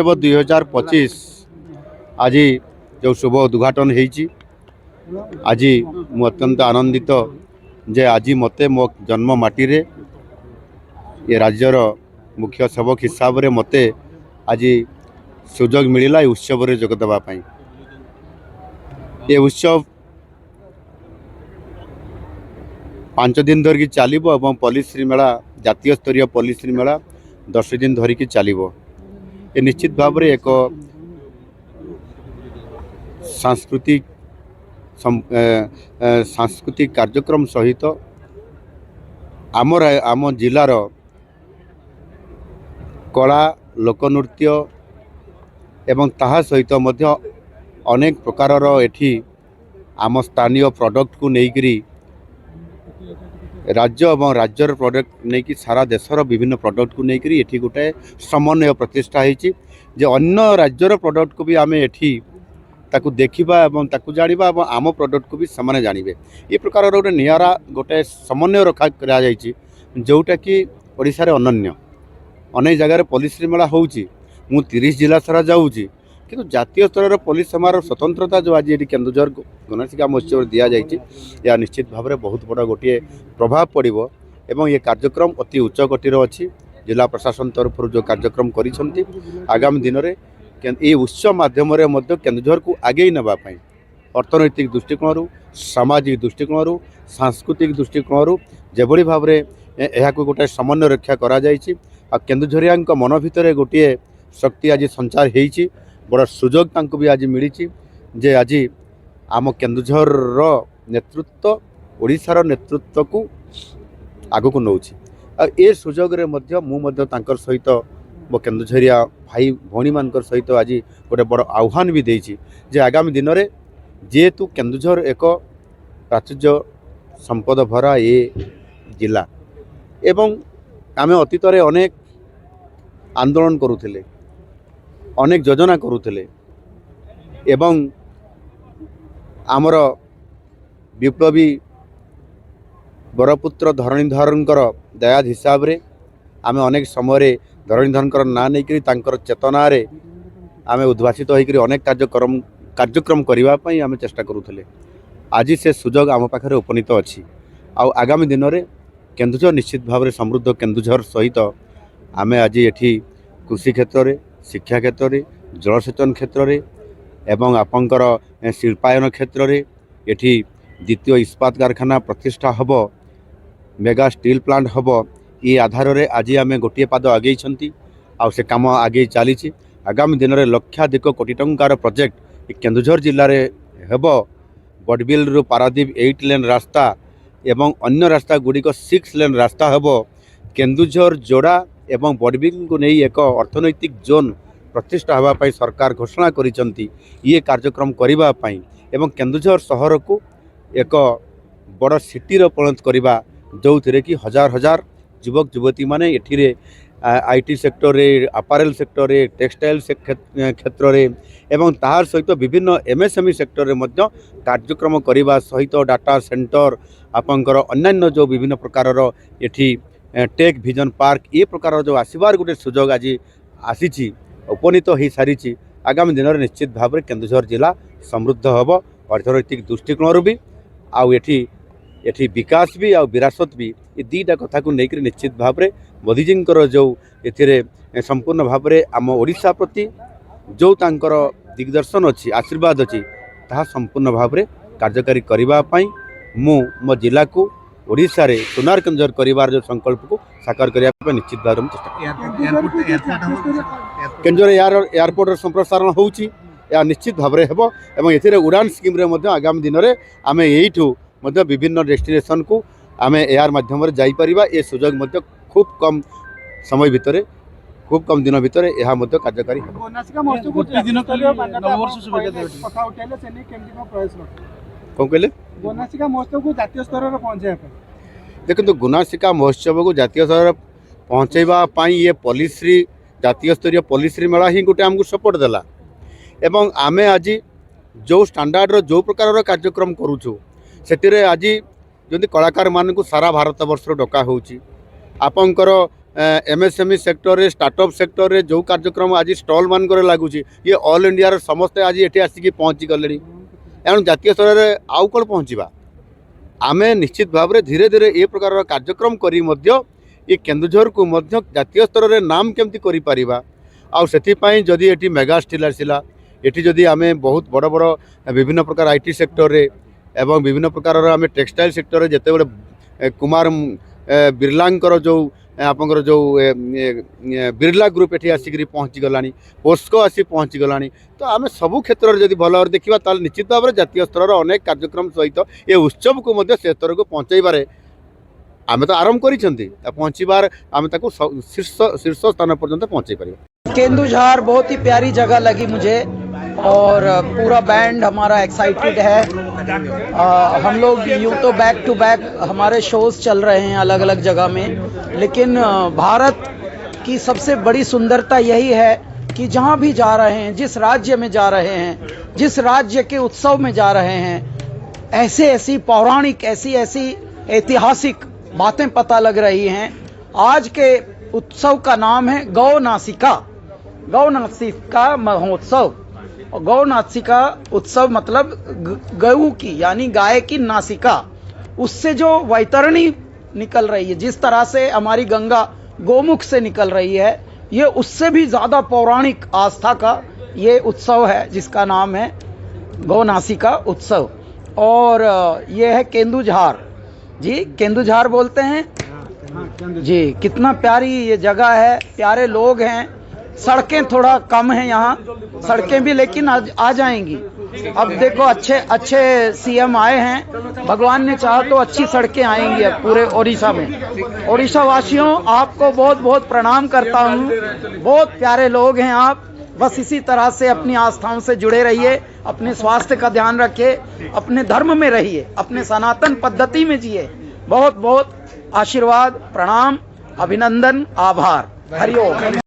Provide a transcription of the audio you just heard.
2025 आज जो शुभ उद्घाटन होती आज मु अत्यंत आनंदित जे आज मते मो जन्म माटी रे ये राज्यर मुख्य सेवक हिसाब रे मते आज सुजोग मिलला उत्सव रे जोग देबा पई। ये उत्सव 5 दिन धरिकी चलिबो एवं पॉलिसी मेला जातीय स्तरीय पॉलिसी मेला 10 दिन धरिकी चलिबो। ये निश्चित भाव में एक सांस्कृतिक कार्यक्रम सहित आम जिलार कला लोकनृत्य एवं ताहा सहित मध्य अनेक प्रकारर एठी आम स्थानीय प्रोडक्ट को लेकरी राज्य और राज्यर प्रोडक्ट नहीं कि सारा देशर विभिन्न प्रोडक्ट को लेकरी एठी गोटे समन्वय प्रतिष्ठा होती जे अन्य राज्यर प्रोडक्ट को भी आम एठी ताकू देखिबा एवं ताकू जानिबा एवं आम प्रोडक्ट को भी समाने जानिबे। ये प्रकार गोटे नियारा गोटे समन्वय रखा करा जायछि जोटा कि ओडिशा रे अनन्य। अनेक जगह पुलिस मेला होउछि मु 30 जिला सारा जाऊँगी किंतु जातीय स्तर पुलिस समारोह स्वतंत्रता जो आज ये केन्दुझर गणेशिका महोत्सव दि जाइए या निश्चित भाव में बहुत बड़ा गोटे प्रभाव पड़ो एवं ये कार्यक्रम अति उच्च कोटीर अच्छी जिला प्रशासन तरफ जो कार्यक्रम करिसेंती आगामी दिन में ये उत्सव माध्यम केन्दुझर को आगे नापी अर्थनैतिक दृष्टिकोण सामाजिक दृष्टिकोण सांस्कृतिक दृष्टिकोण जेभली भाव में यह गोटे समन्वय रक्षा करा जायछि आ केन्दुझरिया मन भितर गोटे शक्ति आज संचार होती बड़ सुजोग तांको भी आज मिली जे आज आम केन्दुझर नेतृत्व ओडिशार नेतृत्व को आगो को नौछि। ए सुजोग रे मध्य मु मध्य तांकर सहित मो केन्दुझरिया भाई भौणी मानकर सहित आज गोटे बड़ आह्वान भी देछि जे आगामी दिन में जेहेतु केन्दुझर एक प्राचुर्य संपद भरा ये जिला एवं आमे अतीत रे अनेक आंदोलन करुथिले अनेक योजना करुथिले एवं आमर विप्लवी बरपुत्र धरणीधरंकर दयाद हिसाब रे आमे अनेक समय धरणीधरंकर ना नहीं करी तांकर चेतना रे आमे उद्भासित होइकरी अनेक कार्यक्रम करबा पई आमे चेष्टा करुथिले। आज से सुजोग आम पाखरे उपनीत अछि आ आगामी दिन में केन्दुझर निश्चित भाव में समृद्ध केन्दुझर सहित आमे आज एठी कृषि क्षेत्र में शिक्षा क्षेत्र में जलसेचन क्षेत्र में एवं आपंकर शिल्पायन क्षेत्र में एठी द्वितीय इस्पात कारखाना प्रतिष्ठा hub mega steel plant hub ये आधार रे आज आमे गोटे पाद आगे आ से काम आगे चली आगामी दिन में लक्षाधिक कोटी टंकार प्रोजेक्ट केन्दुझर जिले में हेब बडबिल रु पारादीप 8 लेन रास्ता एवं अन्य रास्ता गुड़िक 6 लेन रास्ता हेब केन्दुझर जोड़ा एवं बडबिल को नहीं एक अर्थनैतिक जोन प्रतिष्ठा होगापाई सरकार घोषणा करिसेंती ये कार्यक्रम करने एवं केन्दुझर सहर को एक बड़ सिटीर परिणत करवा जो थे कि हजार हजार युवक युवती माने एठिरे आईटी सेक्टर रे अपारेल सेक्टर रे टेक्सटाइल क्षेत्र रे एवं तार सहित विभिन्न एमएसएमई सेक्टर रे मध्य कार्यक्रम करने सहित डाटा सेंटर आपंकर अन्यान्य जो विभिन्न प्रकार एठी टेक विजन पार्क ये प्रकार जो आसबार गोटे सुजोग आज आसी उपनीत हो सारी आगामी दिन में निश्चित भाव में केन्दुझर जिला समृद्ध हम अर्थनैतिक दृष्टिकोण भी आउ एठी विकास भी आ विरासत भी ये दीटा कथा को लेकर निश्चित भाव में मोदीजींकर जो एथिरे संपूर्ण भाव में आम ओडिशा प्रति जो तांकर दिग्दर्शन अच्छी आशीर्वाद अच्छी ताहा संपूर्ण भाव में कार्यकारी करने मु मो जिला को ओडिशा रे सोनार केन्दुझर परिवार जो संकल्प को साकार करने निश्चित भाव में चेष्टा केन्दुझर एयरपोर्ट संप्रसारण होउची या निश्चित भाव में हेबो एवं एथिरे उड़ान स्कीम रे मध्य आगामी दिन में आमे एइठू मध्य विभिन्न डेस्टिनेशन को आमे एयर माध्यम रे जाई परिबा ए सुजोग मध्य खूब कम समय भितर खूब कम दिन भितर यह मध्य कार्यकारी कौन कहले गोनासिका महोत्सव को जातीय स्तर रे पहुंचाया देखो गुनासिका महोत्सव को जातीय स्तर पहुँचवा ये पॉलिसी जातीय स्तरीय पॉलिसी मेला ही गोटे आमको सपोर्ट देला एवं आमे आज जो स्टैंडर्ड जो प्रकार कार्यक्रम करूछु सेतिरे आज जदि कलाकार मान को सारा भारत वर्ष डका होउची आपंकर एमएसएमई सेक्टर स्टार्टअप सेक्टर जो कार्यक्रम आज स्टल मान लगुच ये ऑल इंडिया समस्ते आज ये आसिक पहुँची गले एणु जातीय स्तर में आउ कौन पहुँचवा आम निश्चित भाव में धीरे धीरे ये प्रकार कार्यक्रम करी मध्य ये केन्दुझर को मध्य जातीय स्तर में नाम केमती करि परिबा आउ सेथिपाई जदि एटी मेगा स्टील आसिला एटी जदि आमे बहुत बड़ बड़ विभिन्न प्रकार आईटी सेक्टर रे एवं विभिन्न प्रकार आम टेक्सटाइल सेक्टर रे जेते बड़े कुमार बिरलांकर जो आपंकर जो बिरला ग्रुप एठी आसिक पहुँची गलानी पोस्को आसी पहुँची गलानी तो आम सबू क्षेत्र में जब भल भाव देखा ताल निश्चित भाव में जातीय स्तर अनेक कार्यक्रम सहित ये उत्सव को मध्य से स्तर को पहुँचाइबार आम तो आरंभ करी पहुँचबार आम शीर्ष स्थान पर्यंत पहुँचे पार। केंदुझार बहुत ही प्यारी जगह लगी मुझे और पूरा बैंड हमारा एक्साइटेड है। हम लोग यूँ तो बैक टू बैक हमारे शोज चल रहे हैं अलग अलग जगह में, लेकिन भारत की सबसे बड़ी सुंदरता यही है कि जहाँ भी जा रहे हैं, जिस राज्य में जा रहे हैं, जिस राज्य के उत्सव में जा रहे हैं, ऐसी पौराणिक ऐसी ऐतिहासिक बातें पता लग रही हैं। आज के उत्सव का नाम है गौ नासिका महोत्सव। और गौ नासिका उत्सव मतलब गऊ की यानी गाय की नासिका, उससे जो वैतरणी निकल रही है, जिस तरह से हमारी गंगा गोमुख से निकल रही है, ये उससे भी ज़्यादा पौराणिक आस्था का ये उत्सव है जिसका नाम है गौ नासिका उत्सव। और ये है केंदुझार जी, केंदुझार बोलते हैं जी। कितना प्यारी ये जगह है, प्यारे लोग हैं। सड़कें थोड़ा कम हैं यहाँ, सड़कें भी लेकिन आ जाएंगी। अब देखो अच्छे सीएम आए हैं, भगवान ने चाहा तो अच्छी सड़कें आएंगी अब पूरे ओडिशा में। ओडिशा वासियों, आपको बहुत बहुत प्रणाम करता हूँ। बहुत प्यारे लोग हैं आप। बस इसी तरह से अपनी आस्थाओं से जुड़े रहिए, अपने स्वास्थ्य का ध्यान रखिए, अपने धर्म में रहिए, अपने सनातन पद्धति में जिए। बहुत बहुत आशीर्वाद, प्रणाम, अभिनंदन, आभार। हरि ओम।